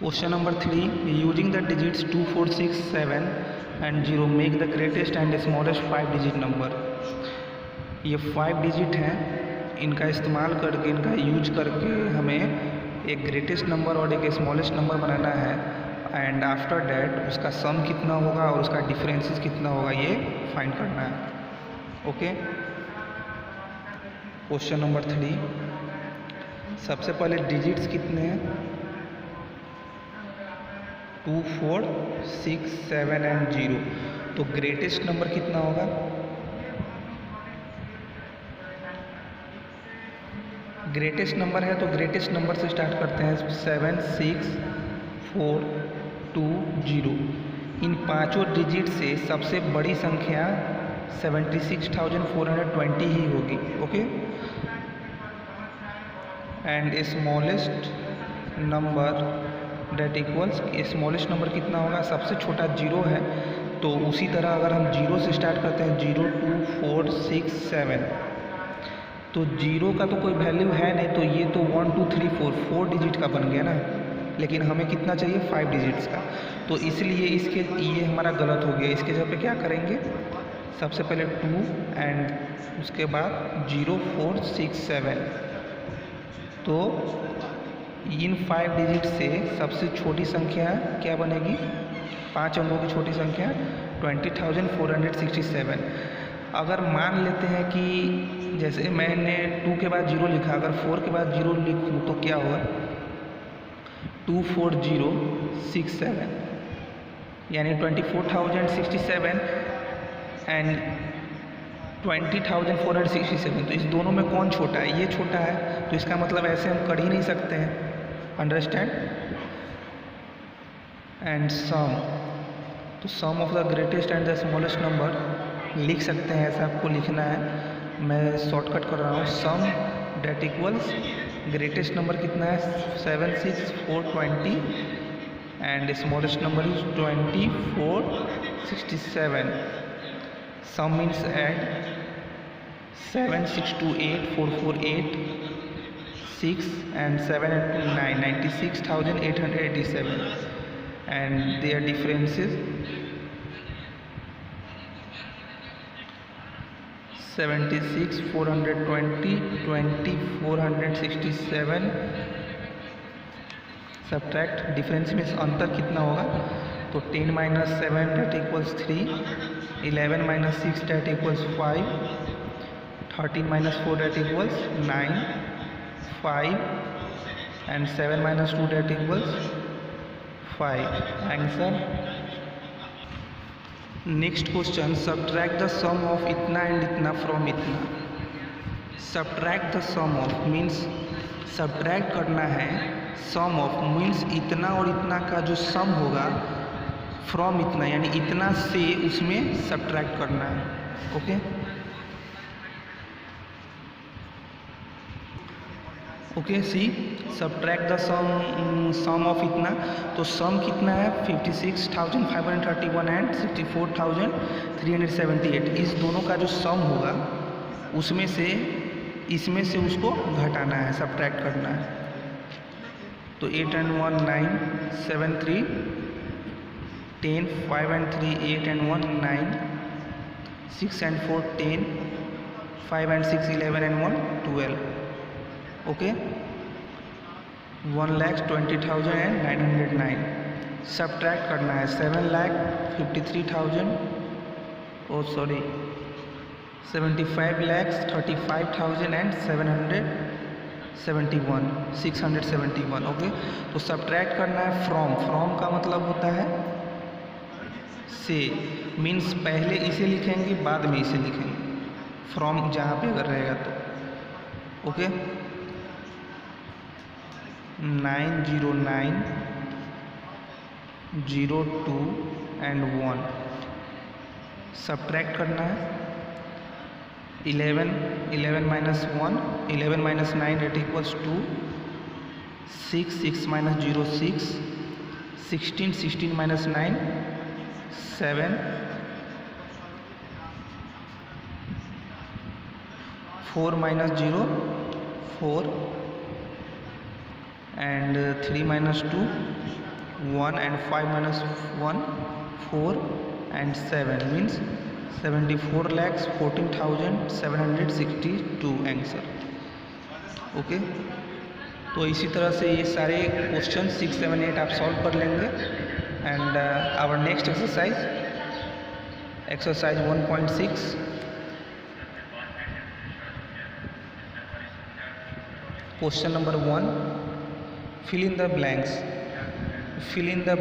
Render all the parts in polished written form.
Question number 3. Using the digits 2, 4, 6, 7 and 0 make the greatest and smallest 5 digit number. ये 5 digit हैं, इनका इस्तेमाल करके, इनका यूज करके हमें एक ग्रेटेस्ट नंबर और एक स्मॉलेस्ट नंबर बनाना है एंड आफ्टर डैट उसका सम कितना होगा और उसका डिफरेंसेस कितना होगा ये फाइंड करना है. ओके. Question number 3. सबसे पहले डिजिट्स कितने हैं? 2, 4, 6, 7 एंड 0. तो ग्रेटेस्ट नंबर कितना होगा? ग्रेटेस्ट नंबर है तो ग्रेटेस्ट नंबर से स्टार्ट करते हैं. 7, 6, 4, 2, 0. इन पांचों डिजिट से सबसे बड़ी संख्या 76,420 ही होगी. Okay. And smallest number that equals, smallest number कितना होगा? सबसे छोटा 0 है तो उसी तरह अगर हम 0 से स्टार्ट करते हैं 0, 2, 4, 6, 7 तो 0 का तो कोई वैल्यू है नहीं तो ये तो 1, 2, 3, 4 डिजिट का बन गया ना. लेकिन हमें कितना चाहिए? 5 डिजिट्स का. तो इसलिए ये हमारा गलत हो गया. इसके जगह पे क्या करेंगे? सबसे पहले 2 एंड उसके बाद 0, 4, 6, 7. तो इन 5 डिजिट से सबसे छोटी संख्या क्या बनेगी? 5 अंकों की छोटी संख्या 20,467. अगर मान लेते हैं कि जैसे मैंने 2 के बाद 0 लिखा, अगर 4 के बाद 0 लिखूँ तो क्या होगा? 24067 यानी 24,067 एंड 20,467. तो इस दोनों में कौन छोटा है? ये छोटा है. तो इसका मतलब ऐसे हम कर ही नहीं सकते हैं. अंडरस्टैंड. एंड सम, तो sum of the greatest and the smallest number लिख सकते हैं. ऐसा आपको लिखना है. मैं शॉर्टकट कर रहा हूँ. Sum that equals greatest number कितना है? 76,420 and smallest number is 24,67. Sum means add 7, 6, 2, 8, 4, 4, 8, 6 and 7 and 9, 96,887 and their differences 76, 420, 20, 467. Subtract difference means अंतर कितना होगा? तो 10 - 7 that equals 3, 11 - 6 that equals 5, 13 - 4 that equals 9, 5 and 7 - 2 that equals 5. Answer. Next question. Subtract the sum of इतना and इतना from इतना. Subtract the sum of means subtract करना है. Sum of means इतना और इतना का जो sum होगा from इतना यानी इतना से उसमें subtract करना है. Okay. Okay. See subtract the sum of इतना. तो सम कितना है? 56,531 एंड 64,378. इस दोनों का जो सम होगा उसमें से इसमें से उसको घटाना है, सब्ट्रैक्ट करना है. तो 8 and 1 9, 7 3 10, 5 and 3 8 and 1 9, 6 and 4 10, 5 and 6 11 and 1 12. Okay. 1,20,909. Subtract करना है 7,53,000 ओ सॉरी 75,35,771 671. ओके. तो सब्ट्रैक्ट करना है फ्रॉम का मतलब होता है से. मीन्स पहले इसे लिखेंगे बाद में इसे लिखेंगे. फ्रॉम जहाँ पे अगर रहेगा तो. ओके. 909 02 एंड 1. सब्ट्रैक्ट करना है 11 - 1 11 - 9 that equals 2, 6 6 - 0 6, 16 16 - 9 7, 4 - 0 4 and 3 - 2 1 and 5 minus 1 4 and 7 means 74,14,762 answer. Okay, तो इसी तरह से ये सारे क्वेश्चन 6, 7, 8 आप सॉल्व कर लेंगे। And our next exercise 1.6 question number 1, fill in the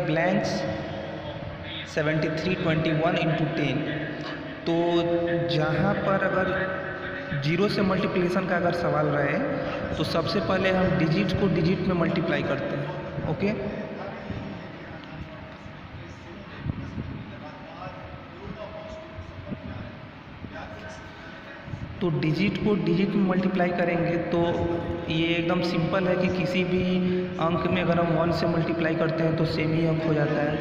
blanks 7321 into 10। तो जहाँ पर अगर जीरो से मल्टीप्लिकेशन का अगर सवाल रहे तो सबसे पहले हम डिजिट को डिजिट में मल्टीप्लाई करते हैं। ओके, तो डिजिट को डिजिट में मल्टीप्लाई करेंगे तो ये एकदम सिंपल है कि किसी भी अंक में अगर हम 1 से मल्टीप्लाई करते हैं तो सेम ही अंक हो जाता है,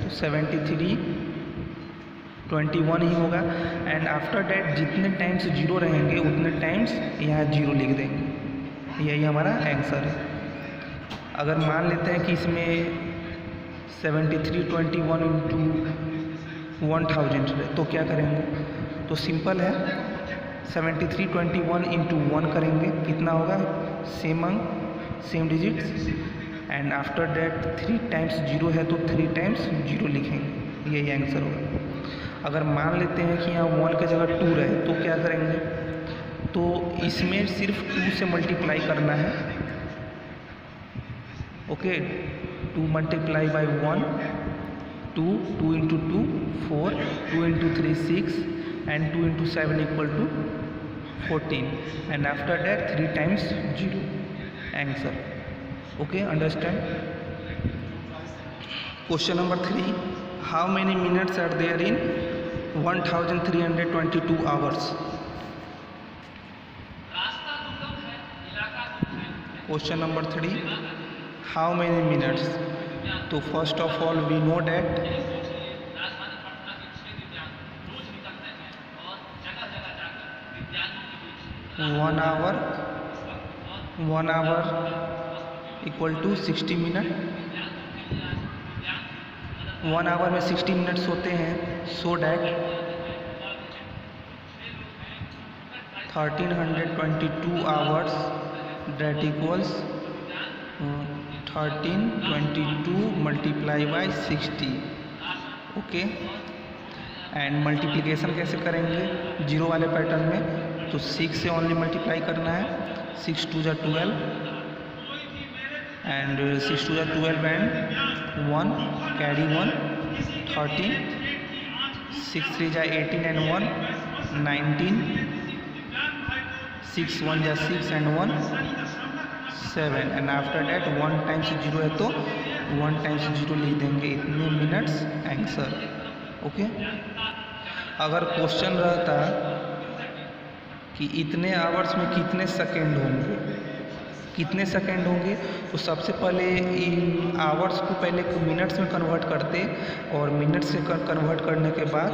तो 7321 ही होगा। एंड आफ्टर डैट जितने टाइम्स जीरो रहेंगे उतने टाइम्स यहाँ जीरो लिख देंगे, यही हमारा आंसर है। अगर मान लेते हैं कि इसमें 7321 इंटू 1000 है तो क्या करेंगे, तो सिंपल है 7321 इंटू 1 करेंगे, कितना होगा, सेम अंक same digits. And after that 3 times zero है तो 3 टाइम्स जीरो लिखेंगे, यही आंसर होगा। अगर मान लेते हैं कि यहाँ 1 की जगह 2 रहे तो क्या करेंगे, तो इसमें सिर्फ 2 से मल्टीप्लाई करना है। Okay, 2 multiply by 1 2, 2 into 2 4, 2 into 3 6 and 2 into 7 equal to 14 and after that 3 times 0 answer। okay, understand? Question number 3, how many minutes are there in 1322 hours? Question number 3, how many minutes? तो first of all we know that 1 hour equal to 60 minute. 1 hour में 60 minutes होते हैं, so that 1322 hours that equals 1322 multiply by 60। Okay, and multiplication कैसे करेंगे zero वाले pattern में, तो 6 से ओनली मल्टीप्लाई करना है, 6 2 जा 12 एंड 6 2 जा 12 एंड 1 कैरी 1 13, 6 3 जा 18 एंड 1 19, 6 1 जा 6 and 1 7 and after that 1 times zero है तो 1 टाइम्स जीरो लिख देंगे, इतने मिनट्स आंसर। ओके, अगर क्वेश्चन रहता कि इतने आवर्स में कितने सेकंड होंगे तो सबसे पहले इन आवर्स को पहले मिनट्स में कन्वर्ट करते और मिनट्स से कन्वर्ट करने के बाद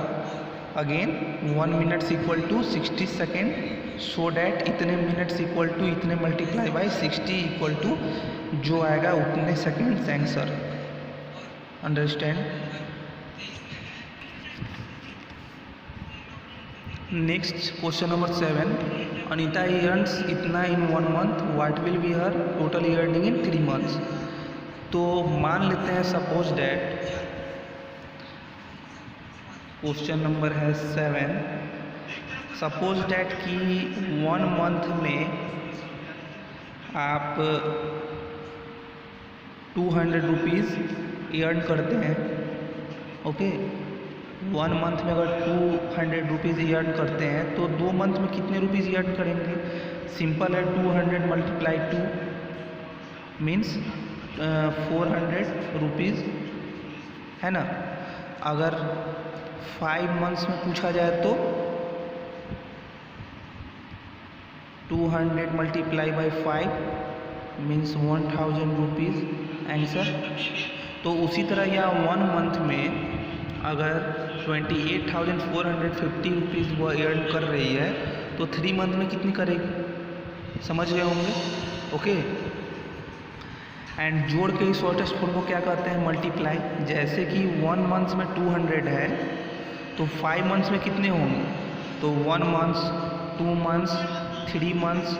again 1 minutes equal to 60 second, so that इतने मिनट्स इक्वल टू इतने मल्टीप्लाई बाई 60 इक्वल टू जो आएगा उतने seconds answer. Understand? Next question number 7, Anita earns इतना in 1 month, what will be her total earning in 3 months. तो मान लेते हैं सपोज डैट क्वेश्चन नंबर है 7, सपोज डैट कि 1 मंथ में आप 200 रुपीज़ अर्न करते हैं। ओके, 1 मंथ में अगर 200 रुपीज़ अर्न करते हैं तो 2 मंथ में कितने रुपीज़ अर्न करेंगे, सिंपल है 200 मल्टीप्लाई 2 मीन्स 400 रुपीज़ है ना। अगर 5 मंथ्स में पूछा जाए तो 200 multiply by 5 means 1000 rupees answer. तो उसी तरह यहाँ 1 मंथ में अगर 28,450 रुपीज़ वो अर्न कर रही है तो 3 मंथ में कितनी करेगी, समझ गए होंगे। ओके, एंड जोड़ के ही शॉर्टेस्ट फॉर्म को क्या कहते हैं, मल्टीप्लाई। जैसे कि 1 मंथ्स में 200 है तो 5 मंथ्स में कितने होंगे, तो 1 months, 2 months, 3 months,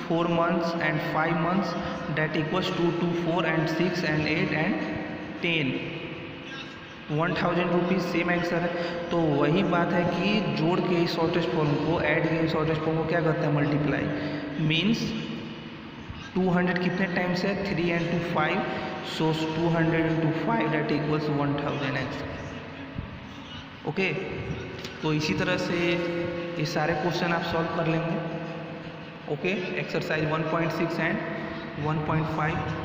4 months and 5 months, that equals 2, 2, 4 and 6 and 8 and 10, 1000 rupees. Same answer है। तो वही बात है कि जोड़ के ही शॉर्टेस्ट फॉर्म को, ऐड के ही शॉर्टेस्ट फॉर्म को क्या कहते हैं, मल्टीप्लाई। मीन्स 200 कितने टाइम्स है, 3 and 2 5, so 200 into 5 that equals 1000x। ओके, तो इसी तरह से ये सारे क्वेश्चन आप सॉल्व कर लेंगे। Okay, exercise 1.6 and 1.5